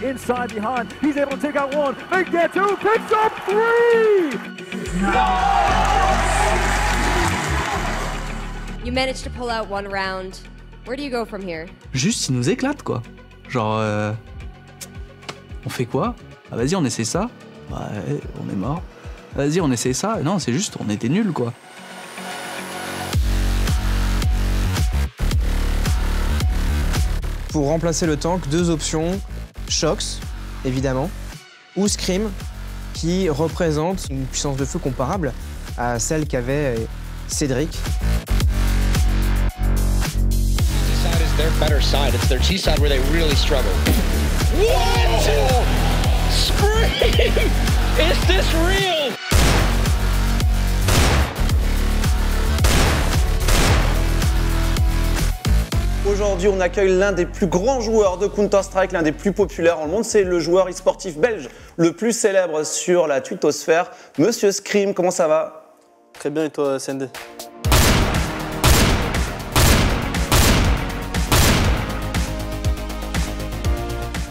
inside behind. He's able to take out one, and get two, picks up three! You managed to pull out one round. Where do you go from here? Juste, il nous éclate, quoi. Genre, on fait quoi? Ah, vas-y, on essaie ça. Ouais, on est mort. Vas-y, on essaie ça. Non, c'est juste, on était nuls, quoi. Pour remplacer le tank, deux options. Shox, évidemment, ou Scream, qui représente une puissance de feu comparable à celle qu'avait Cédric. Their better side. It's their T side where they really struggle. What? Scream! Is this real? Aujourd'hui, on accueille l'un des plus grands joueurs de Counter-Strike, l'un des plus populaires dans le monde. C'est le joueur e-sportif belge le plus célèbre sur la twittosphère. Monsieur Scream, comment ça va? Très bien, et toi, CND?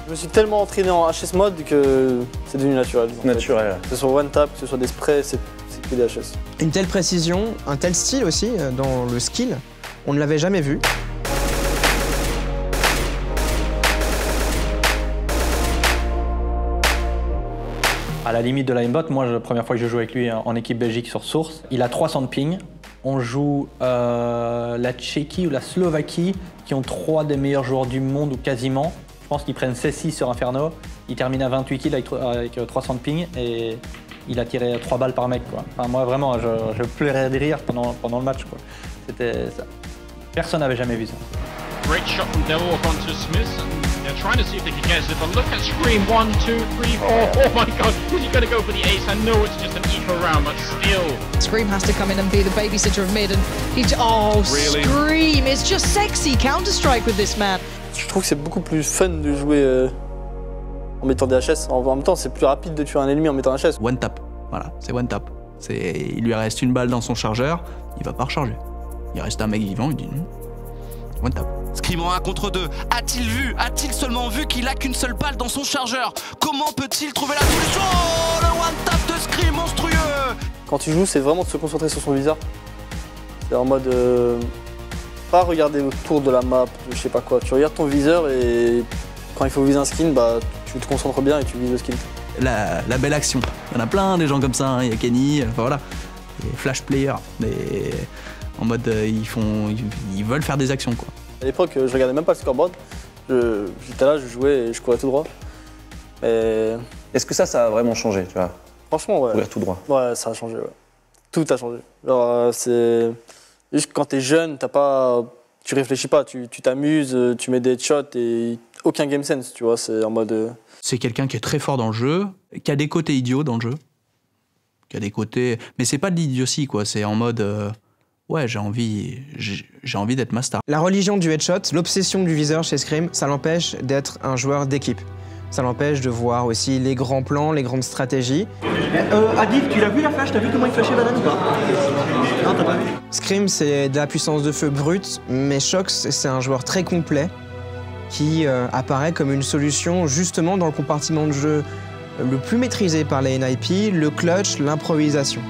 Je me suis tellement entraîné en HS mode que c'est devenu naturel. Naturel. Que ce soit one tap, que ce soit des sprays, c'est que des HS. Une telle précision, un tel style aussi dans le skill, on ne l'avait jamais vu. À la limite de l'aimbot, moi, la première fois que je joue avec lui en équipe Belgique sur Source, il a 300 de ping. On joue la Tchéquie ou la Slovaquie, qui ont 3 des meilleurs joueurs du monde, ou quasiment. Je pense qu'ils prennent 16-6 sur Inferno. Il termine à 28 kills avec 300 de ping et il a tiré 3 balles par mec, quoi. Enfin, moi, vraiment, je pleurais de rire pendant le match, quoi. C'était ça. Personne n'avait jamais vu ça. Great shot from Delwalk onto Smith. They're trying to see if they can get it, but look at Scream. 1, 2, 3, 4. Oh my god, is he going to go for the ace? I know it's just an eco round, but still. Scream has to come in and be the babysitter of mid, and really? Scream! It's just sexy Counter-Strike with this man. Je trouve que c'est beaucoup plus fun de jouer en mettant des HS. En même temps, c'est plus rapide de tuer un ennemi en mettant un HS. One tap, voilà, c'est one tap. Il lui reste une balle dans son chargeur, il va pas recharger. Il reste un mec vivant, il dit non. One tap. Scream en 1 contre 2. A-t-il seulement vu qu'il a qu'une seule balle dans son chargeur? Comment peut-il trouver la solution? Oh, le one tap de Scream monstrueux! Quand tu joues, c'est vraiment de se concentrer sur son viseur. C'est en mode pas regarder autour de la map, je sais pas quoi. Tu regardes ton viseur et quand il faut viser un skin, bah tu te concentres bien et tu vises le skin. La belle action. Il y en a plein des gens comme ça, hein. Il y a Kenny, enfin voilà. Les flash players, mais en mode ils veulent faire des actions, quoi. À l'époque, je regardais même pas le scoreboard. J'étais là, je jouais et je courais tout droit. Mais... Est-ce que ça a vraiment changé, tu vois? Franchement, ouais. Courir tout droit. Ouais, ça a changé, ouais. Tout a changé. Genre, c'est... Juste quand t'es jeune, tu réfléchis pas, tu t'amuses, tu mets des headshots et aucun game sense, tu vois, c'est en mode... C'est quelqu'un qui est très fort dans le jeu, qui a des côtés idiots dans le jeu, qui a des côtés... Mais c'est pas de l'idiotie, quoi, c'est en mode... Ouais, j'ai envie d'être ma star. La religion du headshot, l'obsession du viseur chez Scream, ça l'empêche d'être un joueur d'équipe. Ça l'empêche de voir aussi les grands plans, les grandes stratégies. Adif, tu l'as vu la flash? T'as vu comment il flashait Banane ou pas? Non, t'as pas vu. Scream, c'est de la puissance de feu brute, mais Shox, c'est un joueur très complet qui apparaît comme une solution justement dans le compartiment de jeu le plus maîtrisé par les NIP, le clutch, l'improvisation.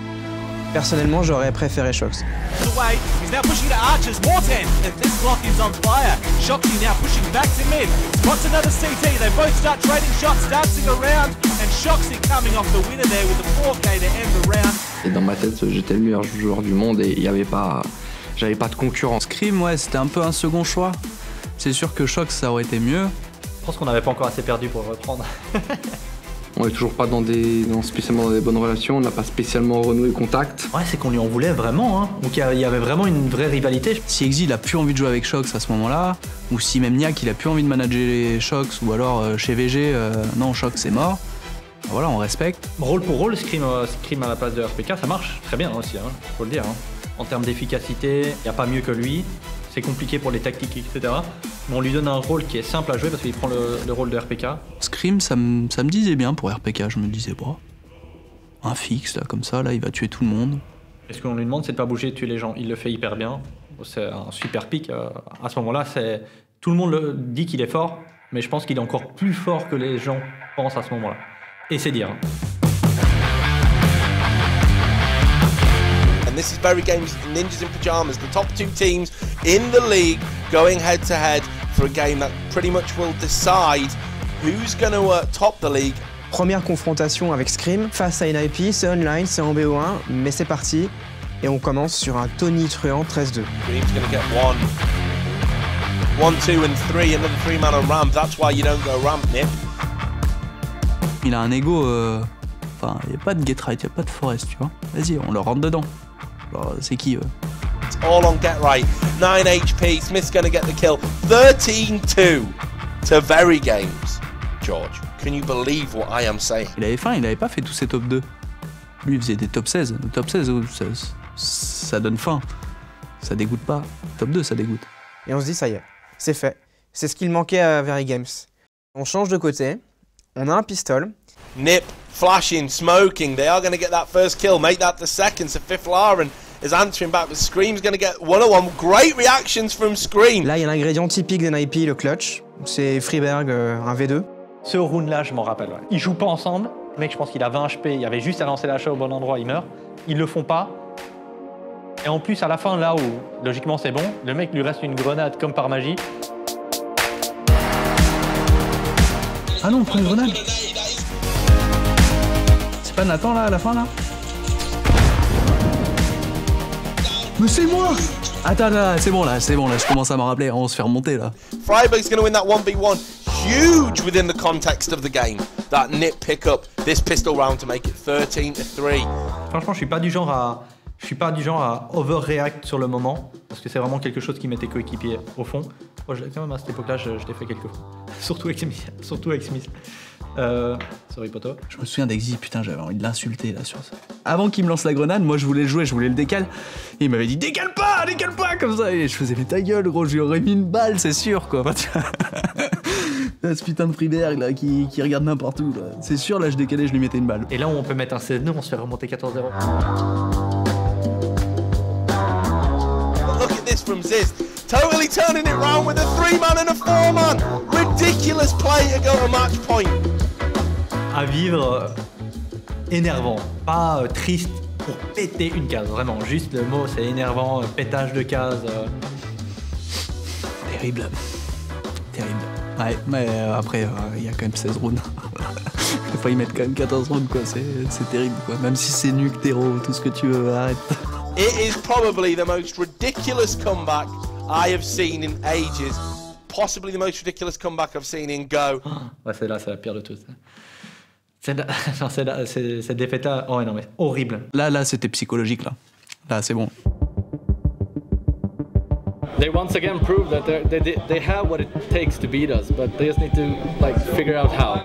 Personnellement, j'aurais préféré Shox. He's now pushing to Archers, Morten, and this block is on fire. Shoxy now pushing back to mid. Wants another CT, they both start trading shots, dancing around, and Shoxy coming off the winner there with the 4K to end the round. Et dans ma tête, j'étais le meilleur joueur du monde et j'avais pas de concurrence. Scream, ouais, c'était un peu un second choix. C'est sûr que Shox, ça aurait été mieux. Je pense qu'on n'avait pas encore assez perdu pour reprendre. On n'est toujours pas spécialement dans des bonnes relations, on n'a pas spécialement renoué contact. Ouais, c'est qu'on lui en voulait vraiment, hein. Donc il y avait vraiment une vraie rivalité. Si Exi il a plus envie de jouer avec Shox à ce moment-là, ou si même Niak il a plus envie de manager les Shox, ou alors chez VG, non, Shox c'est mort. Voilà, on respecte. Rôle pour rôle, Scream à la place de RPK, ça marche très bien aussi, hein, faut le dire. Hein. En termes d'efficacité, il n'y a pas mieux que lui. C'est compliqué pour les tactiques, etc. Mais on lui donne un rôle qui est simple à jouer parce qu'il prend le rôle de RPK. Scream, ça me disait bien pour RPK. Je me disais, bon, un fixe, là, comme ça, là, il va tuer tout le monde. Et ce qu'on lui demande, c'est de pas bouger, de tuer les gens. Il le fait hyper bien. C'est un super pic. À ce moment-là, tout le monde dit qu'il est fort. Mais je pense qu'il est encore plus fort que les gens pensent à ce moment-là. Et c'est dire. And this is Berry Games Ninjas in Pyjamas, the top 2 teams in the league going head to head for a game that pretty much will decide who's going to top the league. Première confrontation avec Scream face à NIP, c'est online, c'est en BO1, mais c'est parti. Et on commence sur un tonitruant 13-2. Scream's going to get 1, 2 and 3, another 3-man on ramp. That's why you don't go ramp, Nip. Il a un ego, enfin, il n'y a pas de get right, il n'y a pas de forest, tu vois. Vas-y, on le rentre dedans. Alors, c'est qui It's all on get right. 9 HP, Smith's going to get the kill. 13-2 to Very Games. George, can you believe what I am saying? Il avait faim, il n'avait pas fait tous ses top 2. Lui, il faisait des top 16. Le top 16, ça donne faim. Ça dégoûte pas. Top 2, ça dégoûte. Et on se dit, ça y est, c'est fait. C'est ce qu'il manquait à Very Games. On change de côté. On a un pistol. Nip, flashing, smoking. They are going to get that first kill. Make that the second. So Fifth Laren is answering back, but Scream's going to get 101. Great reactions from Scream. Là, il y a l'ingrédient typique des NIP, le clutch. C'est Freeberg, un V2. Ce round-là, je m'en rappelle. Ouais. Ils jouent pas ensemble. Le mec, je pense qu'il a 20 HP. Il y avait juste à lancer l'achat au bon endroit, il meurt. Ils le font pas. Et en plus, à la fin, là où logiquement c'est bon, le mec lui reste une grenade comme par magie. Ah non, on prend une grenade. C'est pas Nathan là, à la fin là? Mais c'est moi! Attends, c'est bon là, je commence à m'en rappeler, on se fait remonter là. Freiburg's going to win that 1v1. Huge within the context of the game. That Nip pick up this pistol round to make it 13-3. Franchement, je suis pas du genre à overreact sur le moment, parce que c'est vraiment quelque chose qui m'était coéquipier au fond. Oh, quand même à cette époque-là, je l'ai fait quelques fois. Surtout avec Smith. Sorry poto. Je me souviens d'Exy, putain, j'avais envie de l'insulter là sur ça. Avant qu'il me lance la grenade, moi je voulais le jouer, je voulais le décaler. Et il m'avait dit décale pas comme ça. Et je faisais mais ta gueule gros, je lui aurais mis une balle, c'est sûr quoi. Ce putain de Freeberg là qui regarde n'importe où là. C'est sûr là je décalais, je lui mettais une balle. Et là où on peut mettre un 16-9, on se fait remonter 14-0. Look at this from Ziz. Totally turning it round with a 3-man and a 4-man. Ridiculous play to go to match point. À vivre énervant, pas triste pour péter une case, vraiment. Juste le mot, c'est énervant, pétage de case. Terrible. Ouais, mais après, il y a quand même 16 rounds. Des fois, ils mettent quand même 14 rounds, quoi. C'est terrible, quoi. Même si c'est nuque, terreau, tout ce que tu veux, arrête. It is probably the most ridiculous comeback I have seen in ages. Possibly the most ridiculous comeback I've seen in Go. Ouais, celle-là, c'est la pire de toutes. Cette défaite-là, oh non mais horrible. Là, c'était psychologique, là. Là, c'est bon. They once again prove that they have what it takes to beat us, but they just need to figure out how.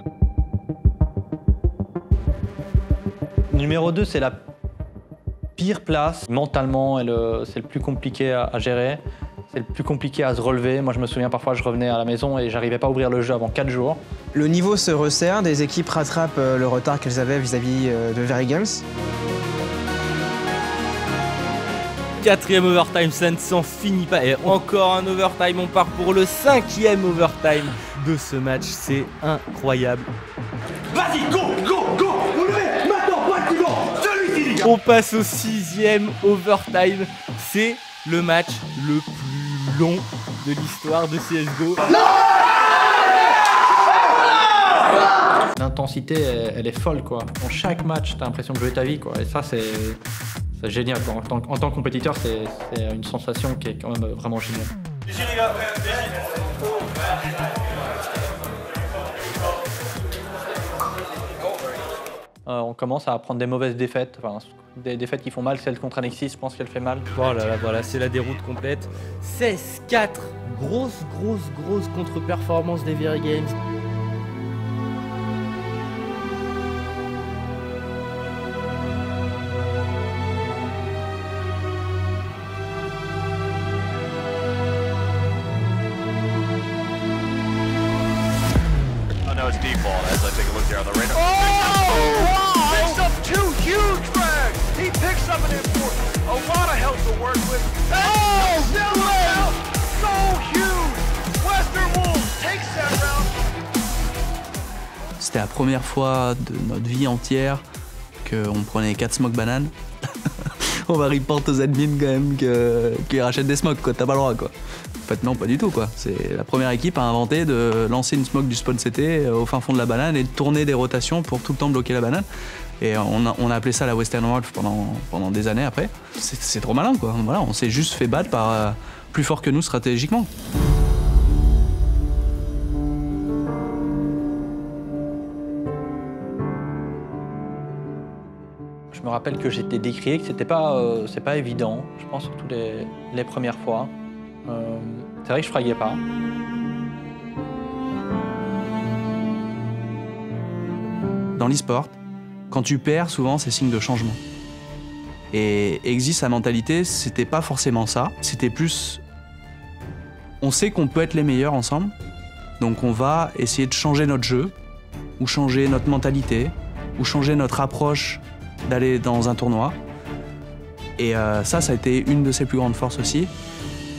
Numéro 2, c'est la pire place. Mentalement, c'est le plus compliqué à gérer. C'est le plus compliqué à se relever. Moi, je me souviens, parfois, je revenais à la maison et j'arrivais pas à ouvrir le jeu avant 4 jours. Le niveau se resserre, des équipes rattrapent le retard qu'elles avaient vis-à-vis de Very Games. 4e overtime, ça ne s'en finit pas. Et encore un overtime, on part pour le 5e overtime de ce match. C'est incroyable. Vas-y, go! Vous levez maintenant, pas de vent! Celui-ci, les gars! On passe au 6e overtime. C'est le match le plus long de l'histoire de CSGO. L'intensité, elle est folle, quoi. Dans chaque match, t'as l'impression de jouer ta vie, quoi. Et ça, c'est génial, quoi. En tant que compétiteur, c'est une sensation qui est quand même vraiment géniale. On commence à prendre des mauvaises défaites, enfin, des défaites qui font mal. Celle contre Alexis, je pense qu'elle fait mal. Oh là là, voilà, c'est la déroute complète. 16-4, grosse contre-performance des Very Games. Default as I take a look here on the radar. Oh! Picks up 2 huge frags! He picks up an important. A lot of help to work with. Oh! So huge! Western Wolves takes that round. C'était la première fois de notre vie entière qu'on prenait 4 smokes bananes. On va report aux admins quand même qu'ils rachètent des smokes, quoi. T'as pas le droit, quoi. En fait, non, pas du tout, quoi. C'est la première équipe à inventer de lancer une smoke du spawn CT au fin fond de la banane et de tourner des rotations pour tout le temps bloquer la banane. Et on a appelé ça la Western Wolf pendant des années après. C'est trop malin, quoi. Voilà, on s'est juste fait battre par plus fort que nous stratégiquement. Je me rappelle que j'étais décrié, que c'est pas évident, je pense, surtout les premières fois. C'est vrai que je fraguais pas. Dans l'e-sport, quand tu perds, souvent, c'est signe de changement. Et Exis, sa mentalité, c'était pas forcément ça. C'était plus... On sait qu'on peut être les meilleurs ensemble, donc on va essayer de changer notre jeu, ou changer notre mentalité, ou changer notre approche d'aller dans un tournoi. Et ça a été une de ses plus grandes forces aussi.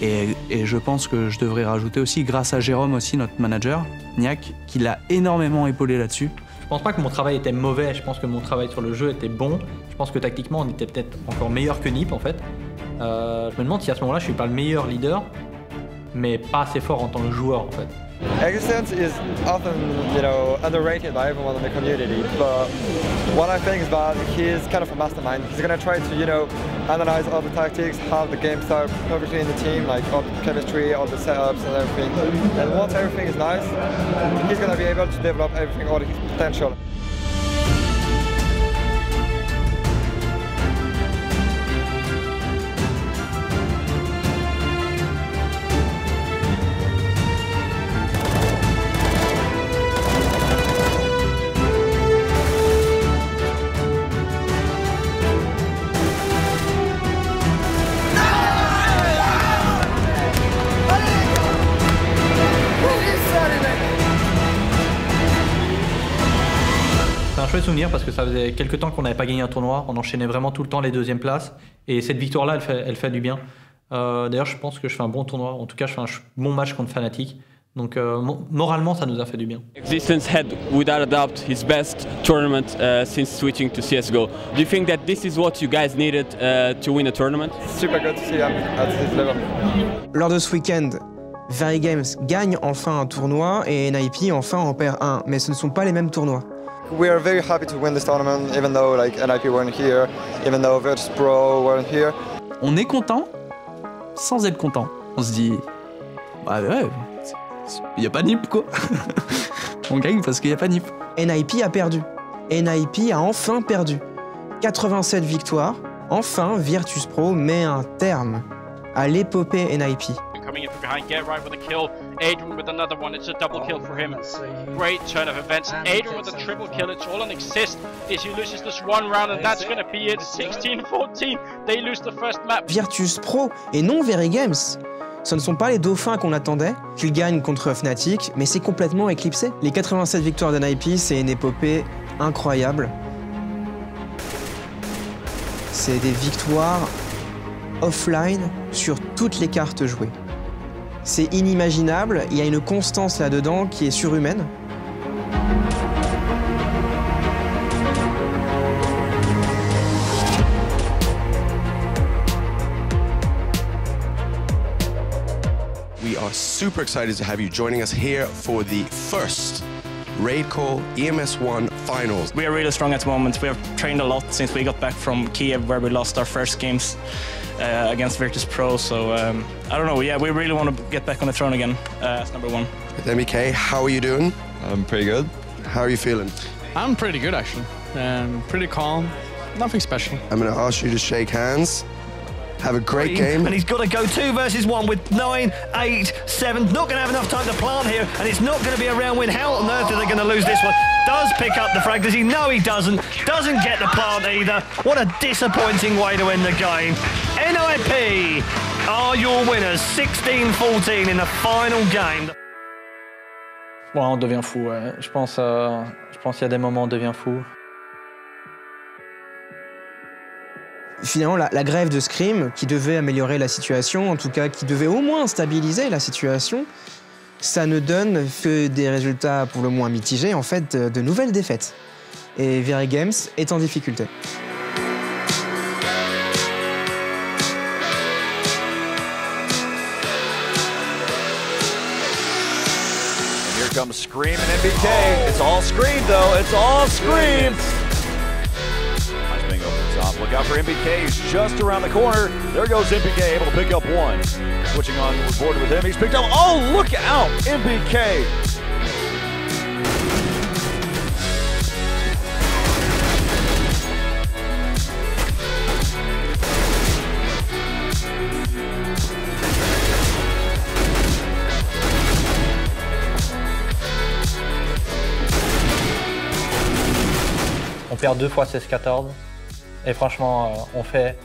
Et je pense que je devrais rajouter aussi, grâce à Jérôme aussi, notre manager, Niak, qui l'a énormément épaulé là-dessus. Je pense pas que mon travail était mauvais, je pense que mon travail sur le jeu était bon. Je pense que tactiquement, on était peut-être encore meilleur que Nip, en fait. Je me demande si à ce moment-là, je suis pas le meilleur leader, mais pas assez fort en tant que joueur, en fait. Existence is often, underrated by everyone in the community, but what I think is that he's kind of a mastermind. He's gonna try to, analyze all the tactics, have the game start perfectly in the team, like all the chemistry, all the setups and everything. And once everything is nice, he's gonna be able to develop everything, all his potential. Chouette souvenir parce que ça faisait quelques temps qu'on n'avait pas gagné un tournoi, on enchaînait vraiment tout le temps les deuxièmes places et cette victoire-là, elle fait du bien. D'ailleurs, je pense que je fais un bon tournoi, en tout cas, je fais un bon match contre Fnatic. Donc moralement, ça nous a fait du bien. Existence had, without a doubt, his best tournament since switching to CSGO. Do you think that this is what you guys needed to win a tournament? Super good to see him at this level. Lors de ce week-end, Very Games gagne enfin un tournoi et NIP enfin en perd un, mais ce ne sont pas les mêmes tournois. We are very happy to win this tournament, even though NIP weren't here, even though Virtus Pro weren't here. On est content sans être content. On se dit, ouais, il n'y a pas NIP, quoi. On gagne parce qu'il n'y a pas NIP. NIP a perdu. NIP a enfin perdu. 87 victoires. Enfin, Virtus Pro met un terme à l'épopée NIP. Coming in from behind, get right with a kill. Adrian with another one, it's a double kill for him. Great turn of events. Adrian with a triple kill, it's all on Exist. He loses this one round and that's gonna be it. 16-14, they lose the first map. Virtus Pro et non Very Games. Ce ne sont pas les dauphins qu'on attendait, qu'ils gagnent contre Fnatic, mais c'est complètement éclipsé. Les 87 victoires de NIP, c'est une épopée incroyable. C'est des victoires offline sur toutes les cartes jouées. C'est inimaginable, il y a une constance là-dedans qui est surhumaine. We are super excited to have you joining us here for the first Raid Call EMS1 Finals. We are really strong at the moment. We have trained a lot since we got back from Kiev, where we lost our first games against Virtus Pro. So I don't know. Yeah, we really want to get back on the throne again as number one. MEK, how are you doing? I'm pretty good. How are you feeling? I'm pretty good actually. Pretty calm. Nothing special. I'm going to ask you to shake hands. Have a great game. And he's got to go 2 versus 1 with 9, 8, 7. Not going to have enough time to plant here, and it's not going to be a round win. How on earth are they going to lose this one? Does pick up the frag. Does he? No, he doesn't. Doesn't get the plant either. What a disappointing way to end the game. NIP are your winners, 16-14 in the final game. Ouais, on devient fou. Ouais. Je pense qu'il y a des moments où on devient fou. Finalement, la grève de Scream, qui devait améliorer la situation, en tout cas qui devait au moins stabiliser la situation, ça ne donne que des résultats pour le moins mitigés, en fait, de nouvelles défaites. Et Very Games est en difficulté. Here comes Scream and MBK. It's all Scream though. It's all Scream. Bingo from top. Look out for MBK. He's just around the corner. There goes MBK, able to pick up one. Switching on board with him. He's picked up. Oh, look out, MBK. On perd 2 fois 16-14 et franchement on fait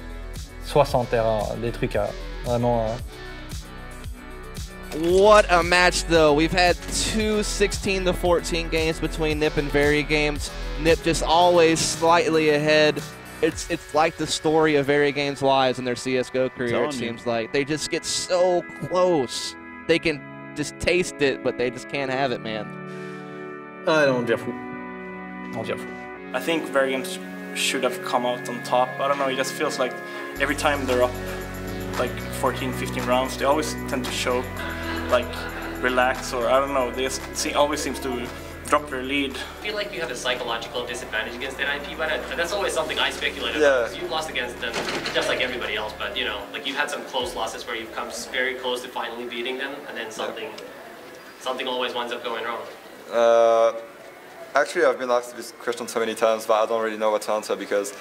60 erreurs, des trucs vraiment... What a match though. We've had 2 16-14 games between Nip and Very Games. Nip just always slightly ahead. It's like the story of Very Games' lives in their CSGO career, it seems like. They just get so close. They can just taste it, but they just can't have it, man. Ah non, on devient fou. On devient fou. I think Very Games should have come out on top. I don't know, it just feels like every time they're up like 14, 15 rounds, they always tend to show, like, relax, or I don't know, they just always seems to drop their lead. I feel like you have a psychological disadvantage against NIP, but that's always something I speculated Yeah. about, because you lost against them just like everybody else, but you know, like you've had some close losses where you've come very close to finally beating them, and then something always winds up going wrong. Actually, I've been asked this question so many times, but I don't really know what to answer because.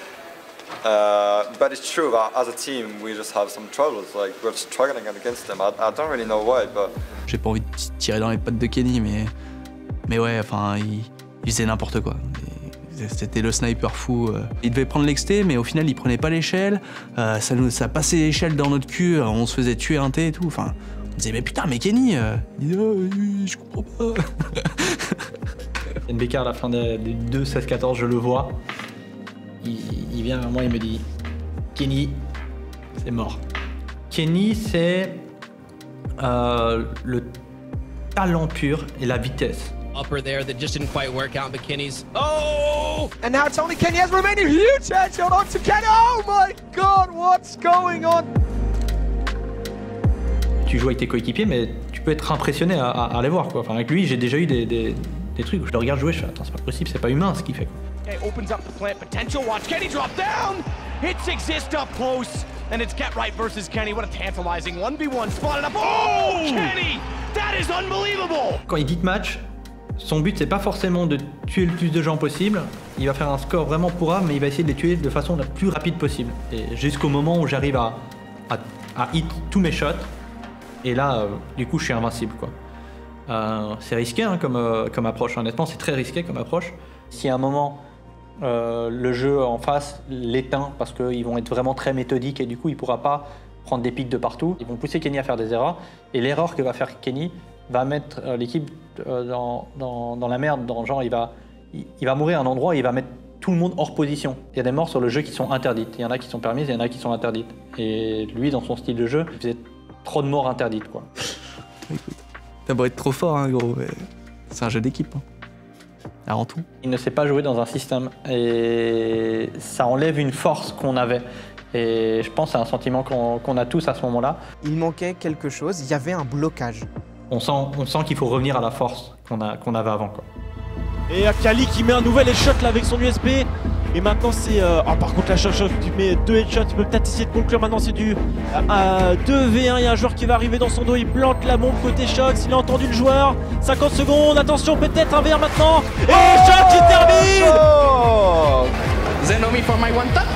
But it's true that as a team, we just have some troubles. Like we're struggling against them. I don't really know why, but. J'ai pas envie de tirer dans les pattes de Kenny, mais ouais, enfin, il faisait n'importe quoi. C'était le sniper fou. Il devait prendre l'exté, mais au final, il prenait pas l'échelle. Ça passait l'échelle dans notre cul. On se faisait tuer un T et tout. Enfin, on disait mais putain, mais Kenny, il dit, je comprends pas. NBK à la fin des 2 16-14, je le vois. Il vient vers moi, il me dit Kenny, c'est mort. Kenny, c'est le talent pur et la vitesse. Upper there that just didn't quite work out, but Kenny's. Oh! And now Tony Kenny has remaining huge headshot onto Kenny. Oh my God, what's going on? Tu joues avec tes coéquipiers, mais tu peux être impressionné à les voir, quoi. Enfin, avec lui, j'ai déjà eu des trucs où je le regarde jouer, je fais attends, c'est pas possible, c'est pas humain ce qu'il fait. Okay, opens up the plant potential. Watch Kenny drop down. Hits exist up close, and it's GetRight versus Kenny. What a tantalizing 1v1 spotted up. Oh, Kenny, that is unbelievable. Quand il dit match, son but c'est pas forcément de tuer le plus de gens possible. Il va faire un score vraiment pourrave, mais il va essayer de les tuer de façon la plus rapide possible. Et jusqu'au moment où j'arrive à hit tous mes shots, et là, du coup, je suis invincible, quoi. C'est risqué hein, comme approche, honnêtement, c'est très risqué comme approche. Si à un moment, le jeu en face l'éteint parce qu'ils vont être vraiment très méthodiques et du coup, il ne pourra pas prendre des pics de partout. Ils vont pousser Kenny à faire des erreurs et l'erreur que va faire Kenny va mettre l'équipe dans la merde, dans genre il va mourir à un endroit et il va mettre tout le monde hors position. Il y a des morts sur le jeu qui sont interdites, il y en a qui sont permises, il y en a qui sont interdites. Et lui, dans son style de jeu, il faisait trop de morts interdites, quoi. Écoute, t'as beau être trop fort, hein, gros, mais c'est un jeu d'équipe, hein. Avant tout. Il ne sait pas jouer dans un système et ça enlève une force qu'on avait. Et je pense que c'est un sentiment qu'on a tous à ce moment-là. Il manquait quelque chose, il y avait un blocage. On sent qu'il faut revenir à la force qu'on avait avant, quoi. Et Akali qui met un nouvel headshot là avec son USP. Et maintenant c'est... Oh, par contre la shot, tu mets 2 headshots, tu peux peut-être essayer de conclure. Maintenant c'est du 2v1, il y a un joueur qui va arriver dans son dos, il plante la bombe côté Shox, il a entendu le joueur. 50 secondes, attention, peut-être un V1 maintenant. Et Shox qui termine. Zenomi for my one tap.